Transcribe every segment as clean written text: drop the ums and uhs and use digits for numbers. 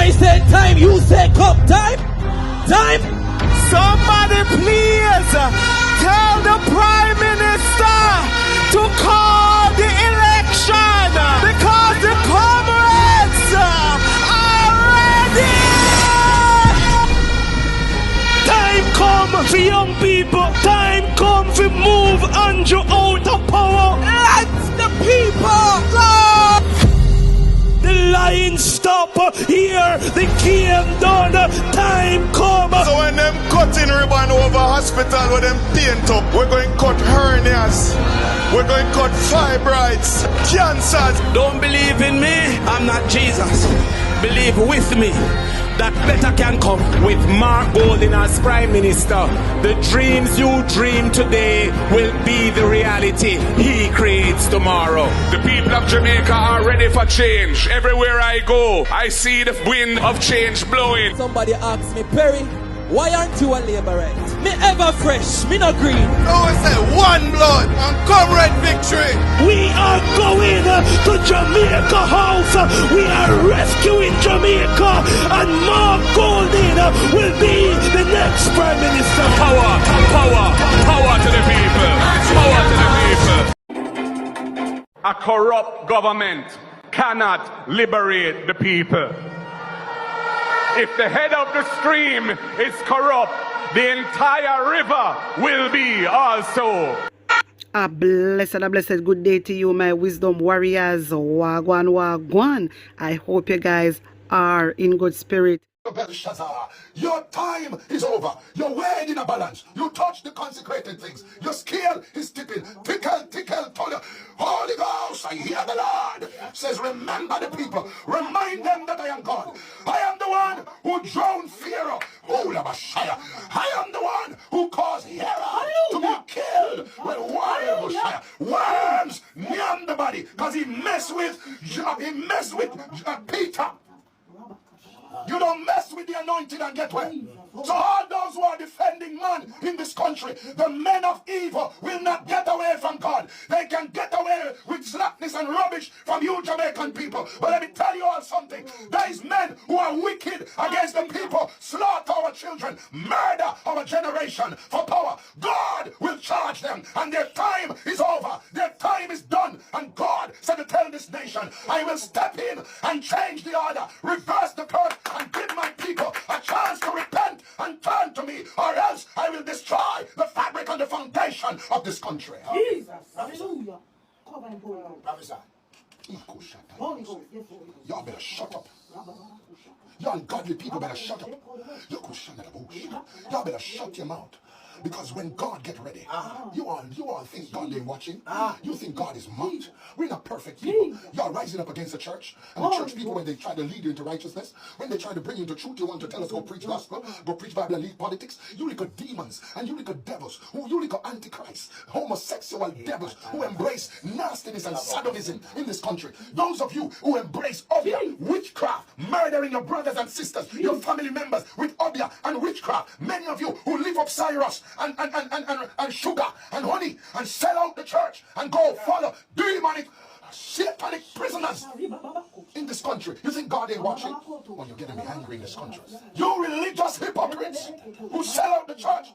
I say time, you say come. Time. Time. Somebody please tell the Prime Minister to call the election because the comrades are ready. Time come for young people. Time come for move Andrew out of power. Let the people go. The line stop here. The game done. Time come. So when them cutting ribbon over hospital with them paint up, we're going to cut hernias. We're going to cut fibroids, cancers. Don't believe in me. I'm not Jesus. Believe with me that better can come. With Mark Golding as Prime Minister, the dreams you dream today will be the reality he creates tomorrow. The people of Jamaica are ready for change. Everywhere I go, I see the wind of change blowing. Somebody asks me, Perry, why aren't you a labourite? Me ever fresh, me no green. No one say one blood and comrade victory. We are going to Jamaica House. We are rescuing Jamaica, and Mark Golding will be the next Prime Minister. Power, power, power to the people. Power to the people. A corrupt government cannot liberate the people. If the head of the stream is corrupt, the entire river will be also. A blessed good day to you, my wisdom warriors. Wagwan, wagwan. I hope you guys are in good spirit. Your time is over. You're weighed in a balance. You touch the consecrated things. Your scale is tipping. Tickle, tickle, toll. Holy Ghost, I hear the Lord says, remember the people. Remind them that I am God. I am the one who drowned Pharaoh. I am the one who caused Herod to be killed with worms near the body because he messed with Peter. You don't mess with the anointed and get well. So all those who are defending man in this country, the men of evil will not get away from God. They can get away with slackness and rubbish from you Jamaican people. But let me tell you all something. There is men who are wicked against the people, slaughter our children, murder our generation for power. God will charge them and their time is over. Their time is done. And God said to tell this nation, I will step in and change the order, reverse the curse, and give my people a chance to repent and turn to me, or else I will destroy the fabric and the foundation of this country. Jesus, hallelujah. Y'all better shut up. You ungodly people better shut up. Y'all better shut your mouth. Because when God get ready, you all think God ain't watching. You think God is mocked. We're not perfect people. Y'all rising up against the church. And the church people, when they try to lead you into righteousness, when they try to bring you into truth, you want to tell us go preach gospel, go preach Bible and lead politics. You little demons and you little devils, you little antichrists, homosexual devils who embrace nastiness and sadomism in this country. Those of you who embrace obia, witchcraft, murdering your brothers and sisters, your family members with obia and witchcraft. Many of you who live up Cyrus and sugar and honey and sell out the church and go follow demonic satanic prisoners in this country. You think God ain't watching? Well, you're getting me angry in this country. You religious hypocrites who sell out the church,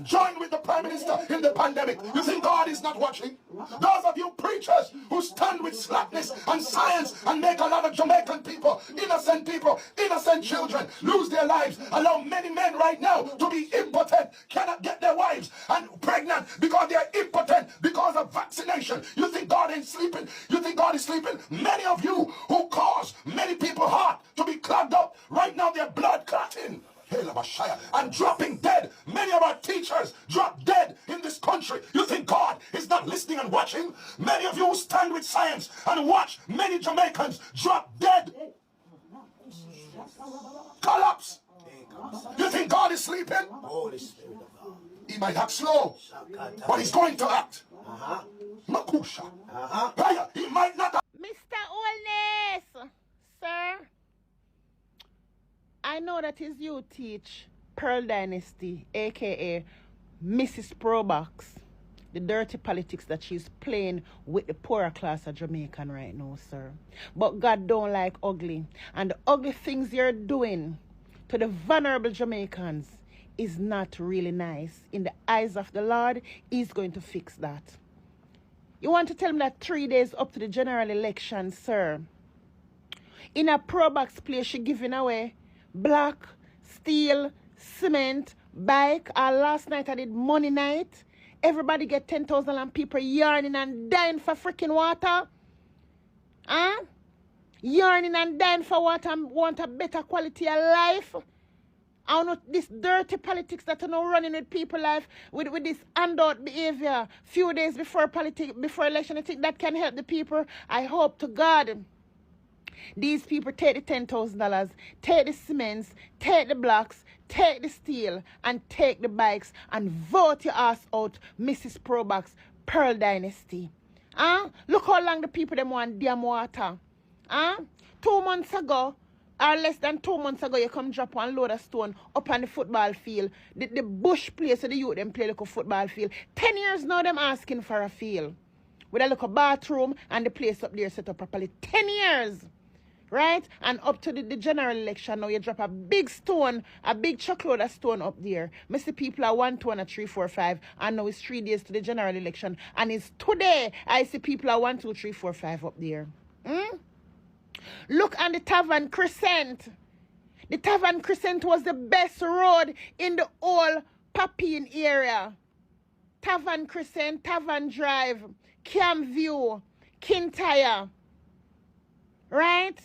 join with the Prime Minister in the pandemic. You think God is not watching? Those of you preachers who stand with slackness and science and make a lot of Jamaican people, innocent children lose their lives. Allow many men right now to be impotent, cannot get their wives and pregnant because they are impotent because of vaccination. You think God ain't sleeping? You think God is sleeping? Many of you who cause many people's heart to be clogged up, right now their blood clotting and dropping dead. Many of our teachers drop dead in this country. You think God is not listening and watching? Many of you stand with science and watch many Jamaicans drop dead, collapse. You think God is sleeping? He might act slow, but he's going to act. Makusha. He might not. Mr. Oldness, sir. I know that is you teach Pearl Dynasty, aka Mrs. Probox. the dirty politics that she's playing with the poorer class of Jamaican right now, sir. But God don't like ugly. And the ugly things you're doing to the vulnerable Jamaicans is not really nice. In the eyes of the Lord, He's going to fix that. You want to tell me that 3 days up to the general election, sir, in a pro-box place, she giving away block, steel, cement, bike. Last night I did money night. Everybody get 10,000 and people yarning and dying for freaking water. Huh? Yarning and dying for water and want a better quality of life. I don't know this dirty politics that are now running with people life with this handout behavior. Few days before election, I think that can help the people. I hope to God these people take the $10,000, take the cements, take the blocks, take the steel, and take the bikes and vote your ass out, Mrs. Probox, Pearl Dynasty. Look how long the people them want damn water. 2 months ago, or less than 2 months ago, you come drop one load of stone up on the football field. The bush place where the youth them play like a football field. 10 years now them asking for a field. With a little bathroom and the place up there set up properly. 10 years. Right? And up to the general election now, you drop a big stone, a big truckload of stone up there. Mr. People are 1, 2, and 3, 4, 5. And now it's 3 days to the general election. And it's today I see people are 1, 2, 3, 4, 5 up there. Look on the Tavern Crescent. The Tavern Crescent was the best road in the whole Papine area. Tavern Crescent, Tavern Drive, Cam View, Kintyre. Right?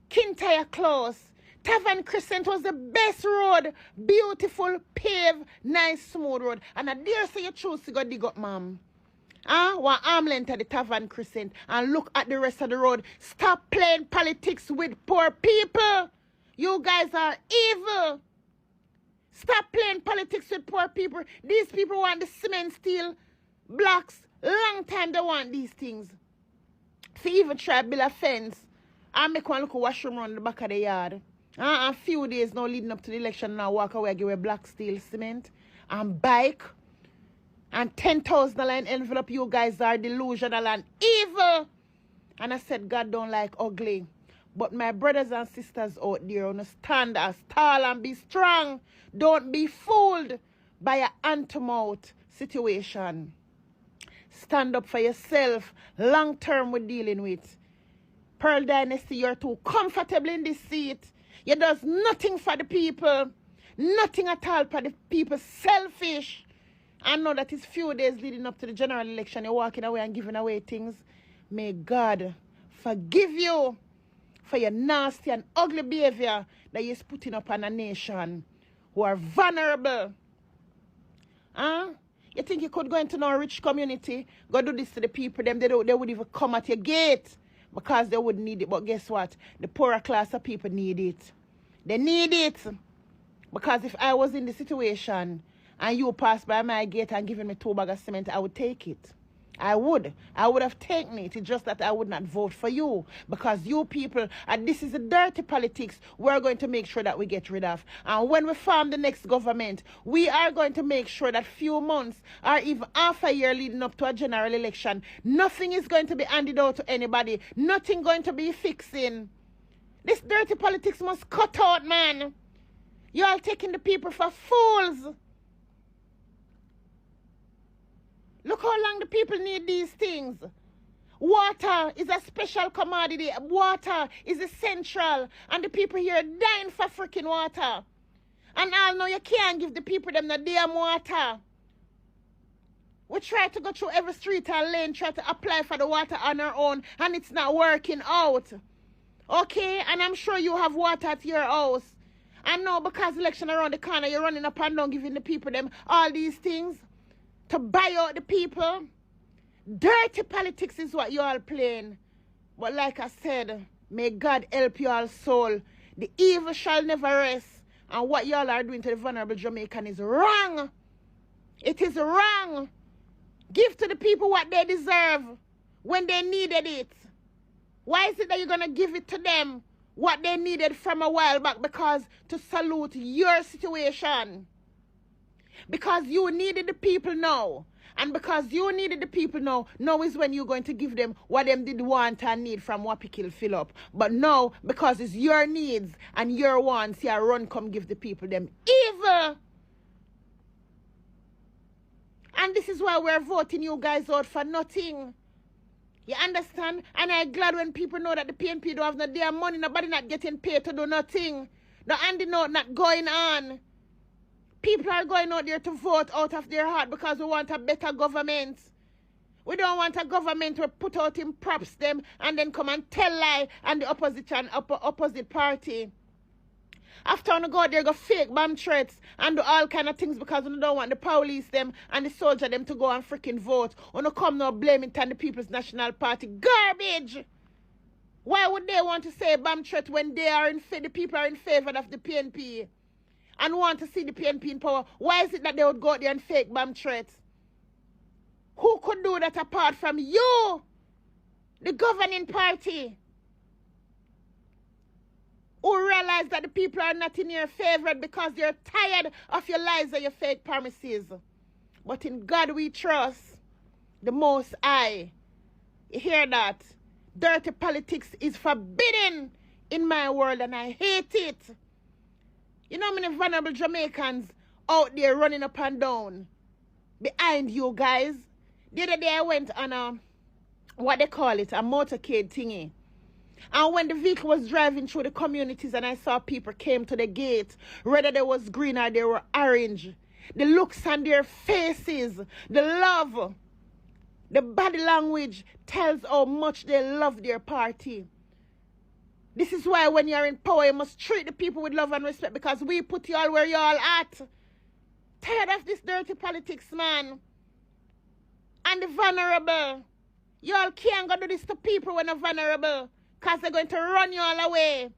Kintyre Close. Tavern Crescent was the best road. Beautiful, paved, nice, smooth road. And I dare say you choose to go dig up, ma'am. One arm length at the Tavern Crescent and look at the rest of the road. Stop playing politics with poor people. You guys are evil. Stop playing politics with poor people. These people want the cement, steel, blocks. Long time they want these things. If you even try to build a fence and make one look a washroom around the back of the yard. A few days now leading up to the election now walk away, give away black, steel, cement and bike. And $10,000 in envelope. You guys are delusional and evil. And I said, God don't like ugly. But my brothers and sisters out there, stand as tall and be strong. Don't be fooled by a hand-to-mouth situation. Stand up for yourself. Long term we're dealing with. Pearl Dynasty, you're too comfortable in this seat. You does nothing for the people. Nothing at all for the people. Selfish. I know that it's few days leading up to the general election. You're walking away and giving away things. May God forgive you for your nasty and ugly behavior that you're putting up on a nation who are vulnerable. You think you could go into no rich community, go do this to the people, them they would even come at your gate because they would need it. But guess what? The poorer class of people need it. They need it. Because if I was in the situation and you passed by my gate and given me 2 bags of cement, I would take it. I would have taken it. It's just that I would not vote for you. Because you people, and this is the dirty politics we're going to make sure that we get rid of. And when we form the next government, we are going to make sure that few months or even half a year leading up to a general election, nothing is going to be handed out to anybody. Nothing going to be fixing. This dirty politics must cut out, man. You all taking the people for fools. Look how long the people need these things. Water is a special commodity. Water is essential. And the people here are dying for freaking water. And all know you can't give the people them the damn water. We try to go through every street and lane, try to apply for the water on our own, and it's not working out. Okay? And I'm sure you have water at your house. And now because election around the corner, you're running up and down giving the people them all these things to buy out the people. Dirty politics is what you all playing. But like I said, may God help you all soul. The evil shall never rest. And what y'all are doing to the vulnerable Jamaican is wrong. It is wrong. Give to the people what they deserve when they needed it. Why is it that you're going to give it to them what they needed from a while back? Because to salute your situation. Because you needed the people now. And because you needed the people now is when you're going to give them what them did want and need from Wapikill fill up. But now, because it's your needs and your wants, you run come give the people them evil. And this is why we're voting you guys out for nothing. You understand? And I'm glad when people know that the PNP don't have no damn money, nobody not getting paid to do nothing. No handing out not going on. People are going out there to vote out of their heart because we want a better government. We don't want a government who put out in props them and then come and tell lie on the opposite party. After we go out there, go fake bomb threats and do all kind of things because we don't want the police them and the soldier them to go and freaking vote. We don't come now blaming it on the People's National Party. Garbage! Why would they want to say bomb threat when they are the people are in favor of the PNP and want to see the PNP in power? Why is it that they would go out there and fake bomb threats? Who could do that apart from you, the governing party? Who realize that the people are not in your favor because they're tired of your lies and your fake promises. But in God we trust, the Most High. You hear that? Dirty politics is forbidden in my world and I hate it. You know how many vulnerable Jamaicans out there running up and down behind you guys? The other day I went on a, what they call it, a motorcade thingy. And when the vehicle was driving through the communities and I saw people came to the gate, whether they was green or they were orange, the looks on their faces, the love, the body language tells how much they love their party. This is why when you're in power, you must treat the people with love and respect because we put you all where you all at. Tired of this dirty politics, man. And the vulnerable. You all can't go do this to people when they're vulnerable. Because they're going to run you all away.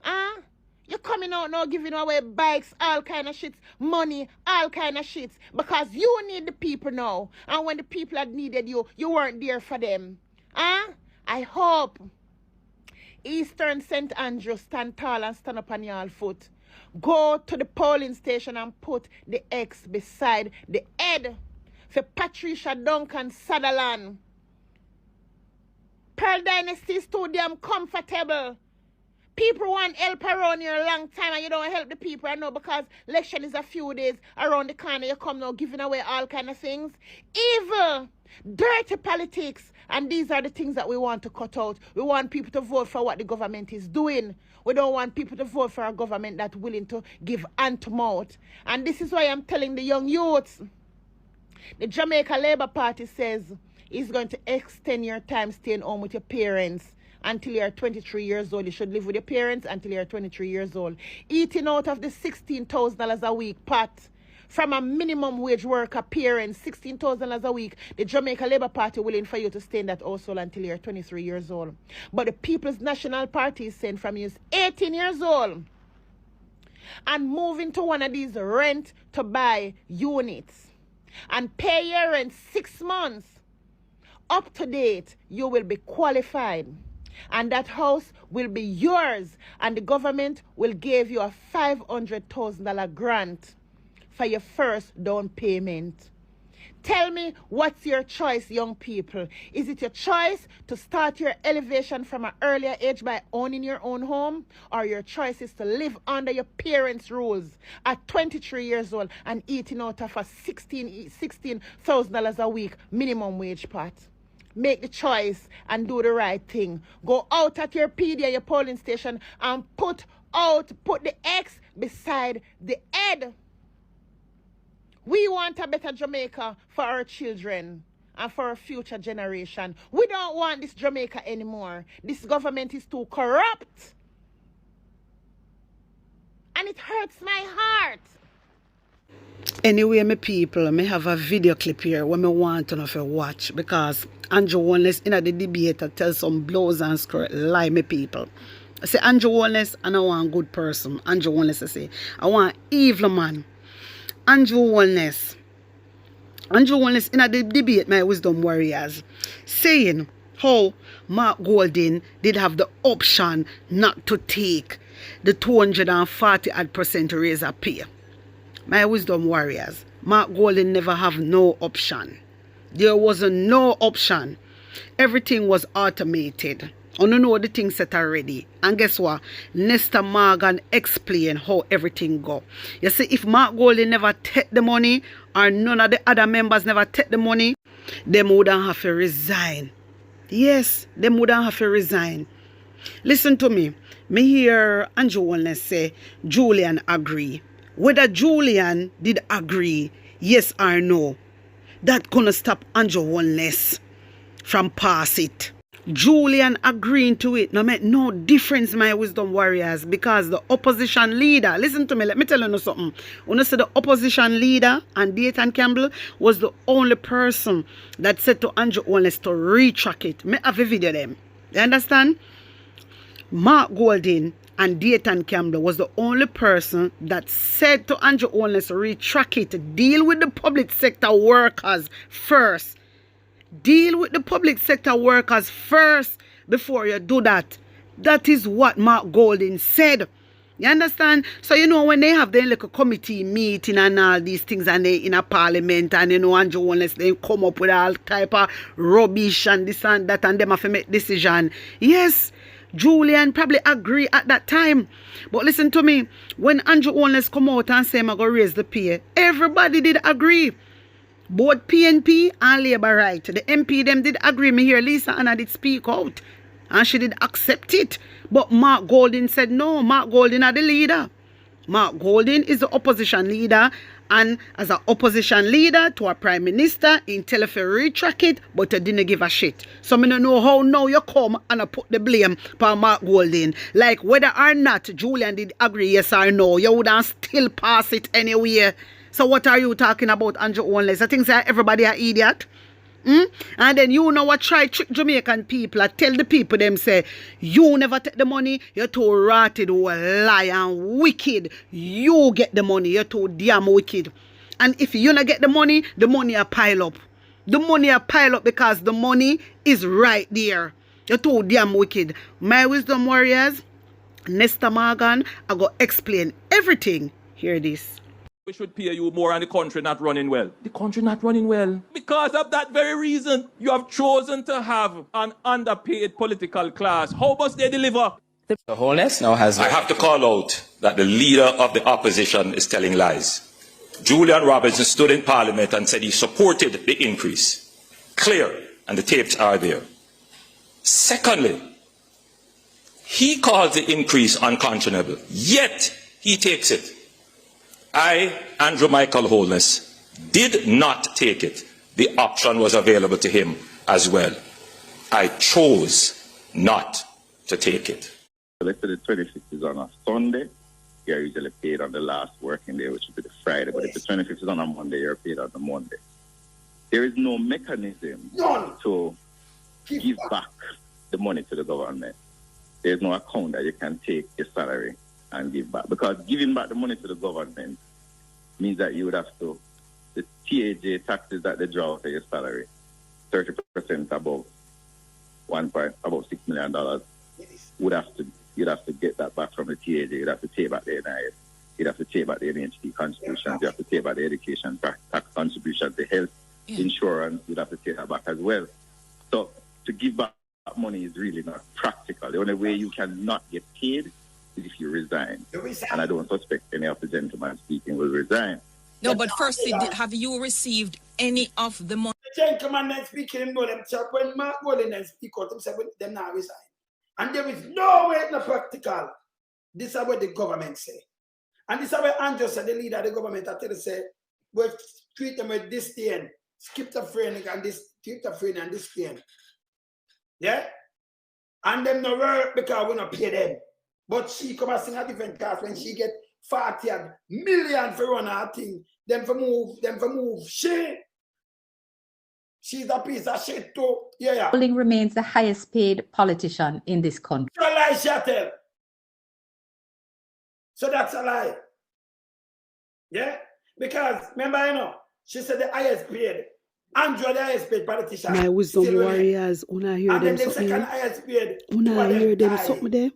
Huh? You're coming out now giving away bikes, all kind of shits, money, all kind of shits. Because you need the people now. And when the people had needed you, you weren't there for them. Huh? I hope Eastern St. Andrew stand tall and stand up on your foot. Go to the polling station and put the X beside the head for Patricia Duncan Sutherland. Pearl Dynasty is too damn comfortable. People want help around here a long time and you don't help the people. I know because election is a few days around the corner. You come now giving away all kind of things. Evil, dirty politics. And these are the things that we want to cut out. We want people to vote for what the government is doing. We don't want people to vote for a government that's willing to give hand to mouth. And this is why I'm telling the young youths. The Jamaica Labour Party says it's going to extend your time staying home with your parents until you're 23 years old. You should live with your parents until you're 23 years old. Eating out of the $16,000 a week pot from a minimum wage worker parent, $16,000 a week. The Jamaica Labour Party willing for you to stay in that household until you're 23 years old. But the People's National Party is saying from you 18 years old and move into one of these rent to buy units and pay your rent 6 months. Up to date, you will be qualified. And that house will be yours. And the government will give you a $500,000 grant for your first down payment. Tell me, what's your choice, young people? Is it your choice to start your elevation from an earlier age by owning your own home? Or your choice is to live under your parents' rules at 23 years old and eating out of a $16,000 a week minimum wage pot? Make the choice and do the right thing. Go out at your PD or your polling station and put the X beside the head. We want a better Jamaica for our children and for our future generation. We don't want this Jamaica anymore. This government is too corrupt. And it hurts my heart. Anyway, my people, I have a video clip here where I want to watch because Andrew Wallace in the debate tell some blows and skirt lie, my people. I say Andrew Wallace and I want a good person. Andrew Wallace I say I want evil man. Andrew Wallace in the debate, my wisdom warriors, saying how Mark Golding did have the option not to take the 240% raise of pay. My wisdom warriors, Mark Golden never have no option. There was no option. Everything was automated. I don't know the thing set already. And guess what? Nesta Morgan explain how everything go. You see, if Mark Golden never take the money, or none of the other members never take the money, them wouldn't have to resign. Yes, them wouldn't have to resign. Listen to me. Me hear Andrew Wellness say Julian agree. Whether Julian did agree, yes or no, that gonna stop Andrew Wellness from pass it. Julian agreeing to it no make no difference, my wisdom warriors, because the opposition leader, listen to me, let me tell you something. When I say the opposition leader and Dayton Campbell was the only person that said to Andrew Wellness to retrack it. Me have a video them. You understand? Mark Golden and Dayton Campbell was the only person that said to Andrew Wellness retrack it. Deal with the public sector workers first. Deal with the public sector workers first before you do that. That is what Mark Golden said. You understand? So, you know, when they have their like a committee meeting and all these things and they in a parliament and, you know, Andrew Wellness, they come up with all type of rubbish and this and that and them have to make decision. Yes, Julian probably agree at that time. But listen to me. When Andrew Wellness come out and say I'm going to raise the pay, everybody did agree. Both PNP and Labour Right. The MP them did agree. Me hear Lisa Anna did speak out. And she did accept it. But Mark Golden said no. Mark Golden are the leader. Mark Golden is the opposition leader. And as an opposition leader to a prime minister, he tell if you retrack it, but you didn't give a shit. So I don't know how now you come and I put the blame for Mark Golden. Like whether or not Julian did agree yes or no, you would still pass it anyway. So what are you talking about, Andrew Wellness? I think that everybody are idiot. And then you know what try trick Jamaican people. I tell the people them say, you never take the money, you're too rotted, lie and wicked. You get the money, you're too damn wicked. And if you not get the money a pile up. The money a pile up because the money is right there. You're too damn wicked. My wisdom warriors, Nesta Morgan, I go explain everything. Hear this. We should pay you more and the country not running well. The country not running well. Because of that very reason, you have chosen to have an underpaid political class. How must they deliver? The Wholeness now has... I have to call out that the leader of the opposition is telling lies. Julian Robinson stood in Parliament and said he supported the increase. Clear, and the tapes are there. Secondly, he calls the increase unconscionable, yet he takes it. I, Andrew Michael Holness, did not take it. The option was available to him as well. I chose not to take it. Let's say the 26th is on a Sunday, you're usually paid on the last working day, which would be the Friday. But if the 25th is on a Monday, you're paid on the Monday. There is no mechanism to give back the money to the government. There's no account that you can take your salary and give back. Because giving back the money to the government means that you would have to, the TAJ taxes that they draw out of your salary, 30% above about $6 million, you'd have to get that back from the TAJ. You'd have to pay back the NIS. You'd have to pay back the NHT contributions. You have to pay back the education tax contributions, the health insurance. You'd have to pay that back as well. So to give back money is really not practical. The only way you cannot get paid is if you resign. And I don't suspect any of the gentlemen speaking will resign. No, but firstly, have you received any of the money? The gentleman that speaking, know themselves when Mark Golden speak out, themselves them now resign. And there is no way no practical. This is what the government say. And this is what Andrew said, the leader of the government, I tell you, say, we treat them with this thing, schizophrenic and this, schizophrenia and this thing. Yeah? And them no work because we not pay them. But she come and sing a different class when she get 40 million for run her thing. Them for move. She's a piece of shit too. Yeah. Golding remains the highest paid politician in this country. That's a lie, Chattel. So that's a lie. Yeah? Because, remember, you know, she said the highest paid. Andrew, the highest paid politician. My wisdom warriors, una hear them something. And then the second highest paid. Una hear them something there.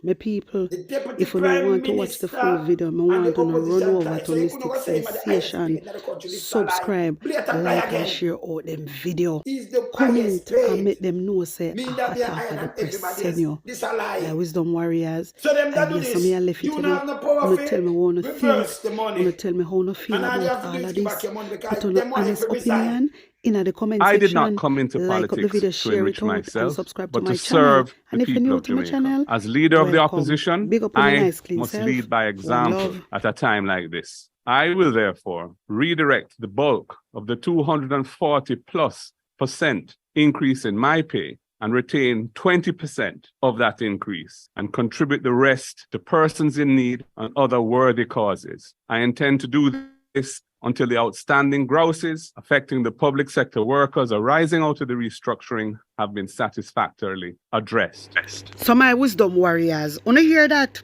My people, The deputy if you prime want to watch the full minister video, I and want the to run opposition over type. to So you could Mystic go say him at the highest Sensation, paid in the country. This is a lie. subscribe, Blatant lie like and again. share out them video. He's the highest Comment and paid. make them know say Mean a that hot they are talk higher at the than press everybody send else. you. This is a lie. Wisdom warriors. So them that do Yes, this, some of left it you to don't do. have no power Wanna for tell me how wanna feel. reverse the money. Wanna tell me how wanna feel And all you about have to do all is of give back this. your money because Put on them an want honest to resign. opinion in the comment I section. did not come into Like up the politics video, to share enrich it out, and myself, subscribe to but my to channel. serve the And if you're people new of to my Jamaica. channel, As leader of the welcome. opposition, Big up on your I nice clean must self. lead by One example love. at a time like this. I will therefore redirect the bulk of the 240+% increase in my pay and retain 20% of that increase and contribute the rest to persons in need and other worthy causes. I intend to do this until the outstanding grouses affecting the public sector workers arising out of the restructuring have been satisfactorily addressed. So my wisdom warriors, wanna hear that?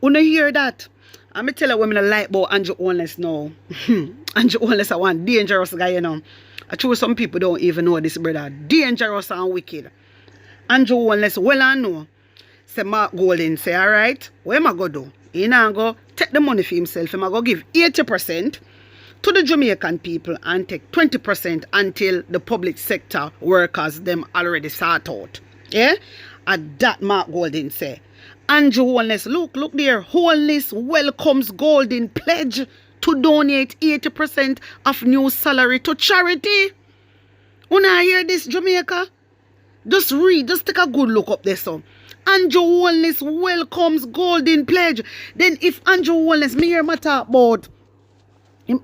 Wanna hear that? I'm tell you women like about Andrew Holness now. Andrew Holness is one dangerous guy, you know. I true some people don't even know this brother. Dangerous and wicked. Andrew Holness well I know. Say Mark Golden say, alright, what am I go do? He now go take the money for himself. He go give 80% to the Jamaican people and take 20% until the public sector workers them already sort out. Yeah? And that Mark Golden say. Andrew Holness, look there. Holness welcomes Golden pledge to donate 80% of new salary to charity. When I hear this, Jamaica, just read, just take a good look up there, so. Andrew Holness welcomes Golden pledge. Then if Andrew Holness, me hear my talk about,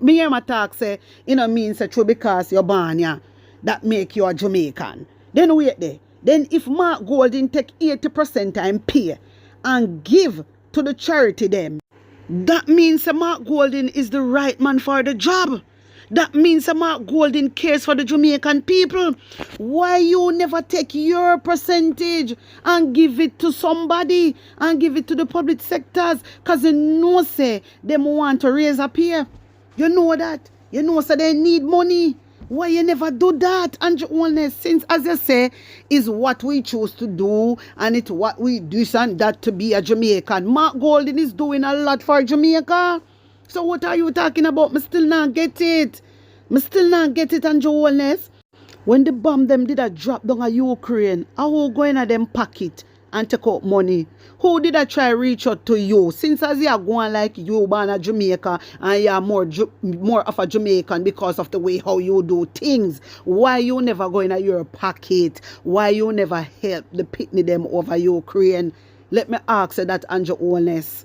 me hear my talk say, you know, means true because you're born, yeah, that make you a Jamaican. Then wait there. Then if Mark Golden take 80% and pay and give to the charity them, that means Mark Golden is the right man for the job. That means Mark Golden cares for the Jamaican people. Why you never take your percentage and give it to somebody and give it to the public sectors? Because you know say them want to raise up here. You know that. You know so they need money. Why you never do that, Andrew Holness? Since, as you say, is what we choose to do, and it's what we do and that to be a Jamaican. Mark Golden is doing a lot for Jamaica. So what are you talking about? Me still not get it. Me still not get it, Andrew Holness. When the bomb them did a drop down a Ukraine, who go in a them pocket and take out money? Who did I try reach out to you? Since as you are going like you born a Jamaica and you are more of a Jamaican because of the way how you do things. Why you never go in your pocket? Why you never help the pitney them over Ukraine? Let me ask you that, Andrew Holness.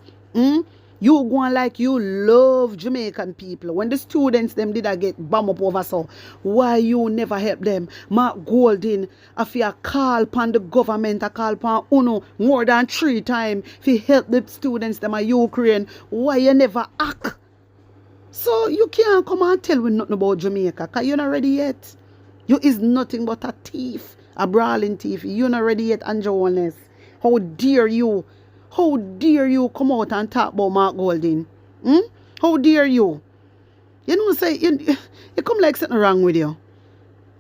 You going like you love Jamaican people. When the students them did I get bomb up over so, why you never help them? Mark Golden, if you call upon the government, I call upon UNO more than 3 times if you help the students them at Ukraine, why you never act? So you can't come and tell me nothing about Jamaica, because you're not ready yet. You is nothing but a thief, a brawling thief. You're not ready yet, Andrew Holness. How dare you? How dare you come out and talk about Mark Golden? How dare you? You know, say, you come like something wrong with you.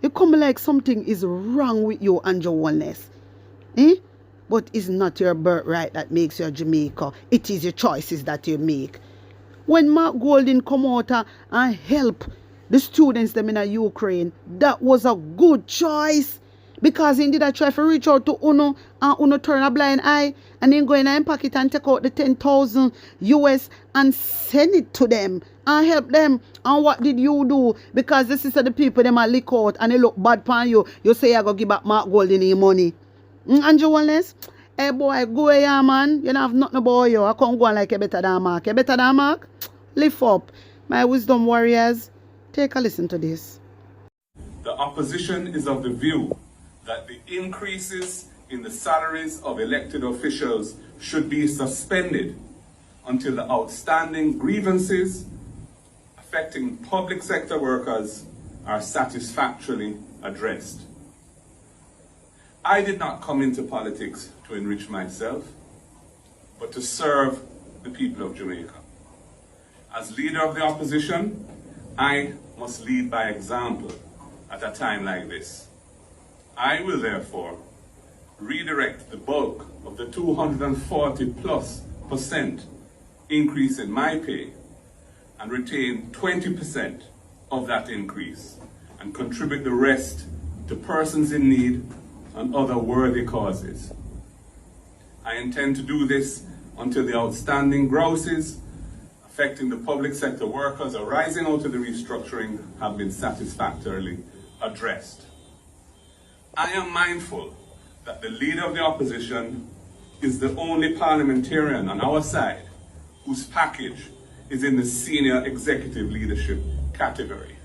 You come like something is wrong with you, Andrew Holness. But it's not your birthright that makes you a Jamaica. It is your choices that you make. When Mark Golden come out and help the students them in Ukraine, that was a good choice. Because indeed I try to reach out to UNO and UNO turn a blind eye and then go in my pocket and take out the 10,000 US and send it to them and help them. And what did you do? Because this is the people them are lick out and they look bad upon you. You say I go give back Mark Golden his money. Andrew Holness, hey boy, go here man. You don't have nothing about you. I can't go on like you better than Mark. You better than Mark? Lift up. My wisdom warriors, take a listen to this. The opposition is of the view that the increases in the salaries of elected officials should be suspended until the outstanding grievances affecting public sector workers are satisfactorily addressed. I did not come into politics to enrich myself, but to serve the people of Jamaica. As leader of the opposition, I must lead by example at a time like this. I will therefore redirect the bulk of of the 240+% increase in my pay and retain 20% of that increase and contribute the rest to persons in need and other worthy causes. I intend to do this until the outstanding grouses affecting the public sector workers arising out of the restructuring have been satisfactorily addressed. I am mindful that the leader of the opposition is the only parliamentarian on our side whose package is in the senior executive leadership category.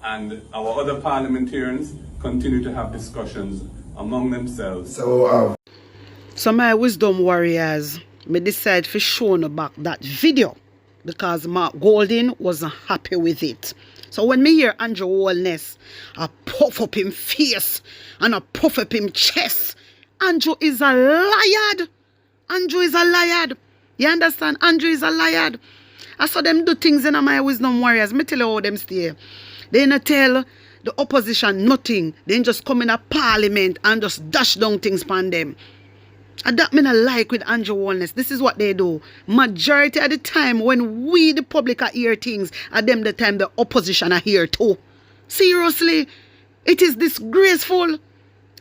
And our other parliamentarians continue to have discussions among themselves. So my wisdom warriors, me decide to show you back that video because Mark Golding wasn't happy with it. So when me hear Andrew Holness, I puff up him face and I puff up him chest. Andrew is a liar. Andrew is a liar. You understand? Andrew is a liar. I saw them do things in my wisdom warriors. Me tell you how them stay. They not tell the opposition nothing. They just come in a parliament and just dash down things upon them. And that me not like with Andrew Holness. This is what they do. Majority of the time when we the public are hear things, at them the time the opposition are here too. Seriously, it is disgraceful.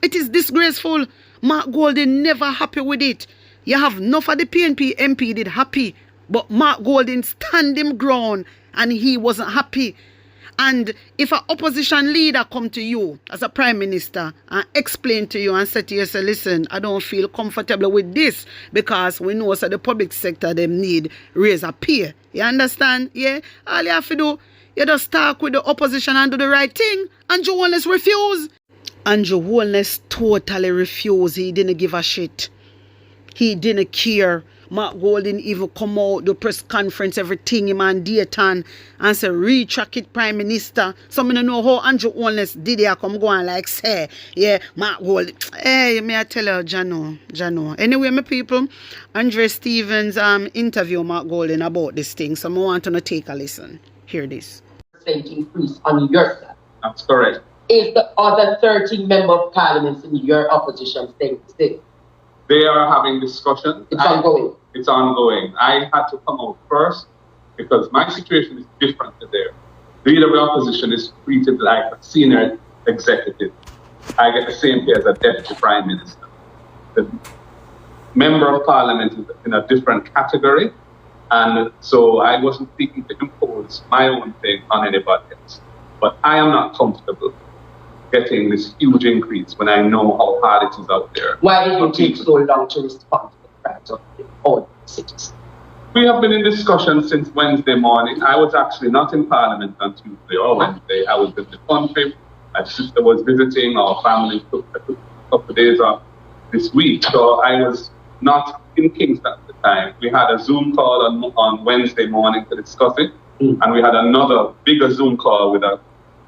It is disgraceful. Mark Golding never happy with it. You have enough of the PNP MP did happy, but Mark Golding stand him ground and he wasn't happy. And if an opposition leader come to you as a prime minister and explain to you and say to you, say, listen, I don't feel comfortable with this because we know that the public sector them need raise a pay. You understand? Yeah? All you have to do, you just talk with the opposition and do the right thing. Andrew Holness refuse. Andrew Holness totally refused. He didn't give a shit. He didn't care. Mark Golding even come out, the press conference, everything, him and Dayton, and say, retrack it, Prime Minister. Some don't know how Andrew Holness did it, come go and like say, yeah, Mark Golding. Hey, may I tell you, Jano. Anyway, my people, Andre Stevens interview Mark Golding about this thing, so I want to take a listen. Hear this. Increase on your side. That's correct. Is the other 13 member of parliament in your opposition staying still? They are having discussions. It's ongoing. It's ongoing. I had to come out first because my situation is different to theirs. The leader of the opposition is treated like a senior executive. I get the same pay as a deputy prime minister. The member of parliament is in a different category, and so I wasn't seeking to impose my own thing on anybody else. But I am not comfortable getting this huge increase when I know how hard it is out there. Why did it take so long to respond to the cries of the old cities? We have been in discussion since Wednesday morning. I was actually not in Parliament on Tuesday or Wednesday. I was in the country. My sister was visiting. Our family took a couple of days off this week. So I was not in Kingston at the time. We had a Zoom call on Wednesday morning to discuss it. And we had another bigger Zoom call with a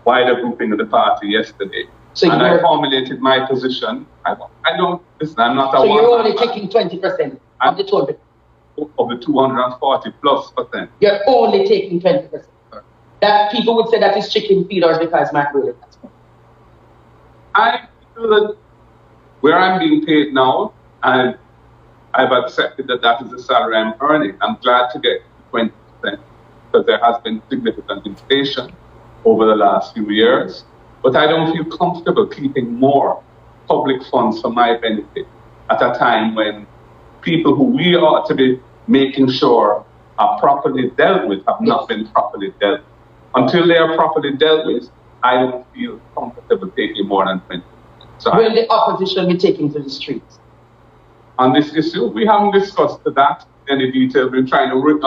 wider grouping of the party yesterday. So and I formulated my position. I don't, listen, I'm not a So you're only taking 20% of the total? Of the 240+%. You're only taking 20%. That people would say that is chicken feeders because my ruling has come. I feel that where I'm being paid now, and I've accepted that that is the salary I'm earning. I'm glad to get 20% because there has been significant inflation over the last few years, but I don't feel comfortable keeping more public funds for my benefit at a time when people who we ought to be making sure are properly dealt with have not been properly dealt with. Until they are properly dealt with, I don't feel comfortable taking more than 20%. So will the opposition be taking to the streets? On this issue, we haven't discussed that in any detail. We're trying to work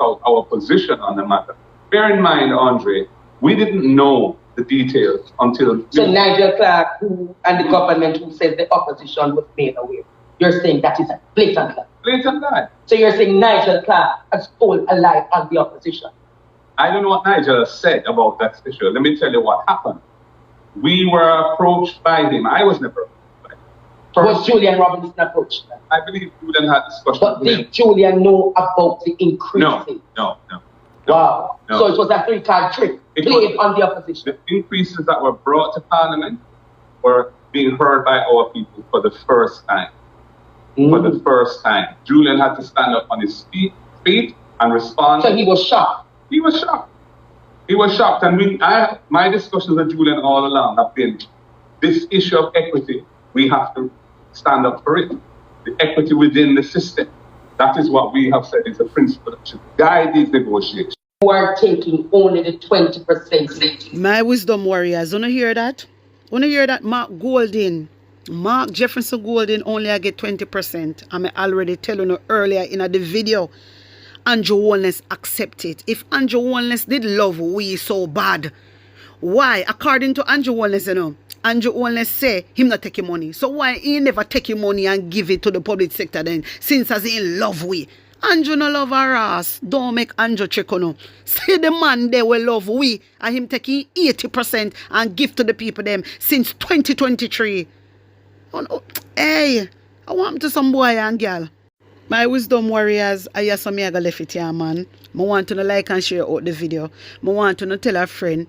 out our position on the matter. Bear in mind, Andre, we didn't know the details until... So Nigel Clark and the government who says the opposition was made aware. You're saying that is a blatant lie. Blatant lie. So you're saying Nigel Clark has told a lie on the opposition. I don't know what Nigel said about that issue. Let me tell you what happened. We were approached by him. I was never approached by him. Was Julian Robinson approached? I believe Julian had discussion. But did Julian know about the increase? No. Wow. No. So it was a three-card trick played on the opposition. The increases that were brought to Parliament were being heard by our people for the first time. for the first time. Julian had to stand up on his feet and respond. So he was shocked. He was shocked. He was shocked. And my discussions with Julian all along have been this issue of equity. We have to stand up for it. The equity within the system. That is what we have said is a principle that should guide these negotiations. You are taking only the 20%. My wisdom warriors, wanna hear that? Wanna hear that? Mark Jefferson Golden only I get 20%. I'm already telling you earlier in the video. Andrew Holness accept it. If Andrew Holness did love we so bad, why? According to Andrew Holness, Andrew Holness say him not take your money. So why he never take your money and give it to the public sector then? Since as he in love we. Andrew no love our ass. Don't make Andrew check on him. Say the man they will love we and him taking 80% and give to the people them since 2023. Hey, I want to some boy and girl. My wisdom warriors, I hear some yaga left it here, man. I want to like and share out the video. I want to tell a friend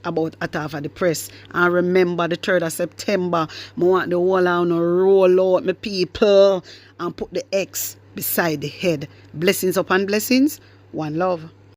about Atafa the press. And remember the 3rd of September, I want the whole on roll out my people and put the X beside the head. Blessings upon blessings. One love.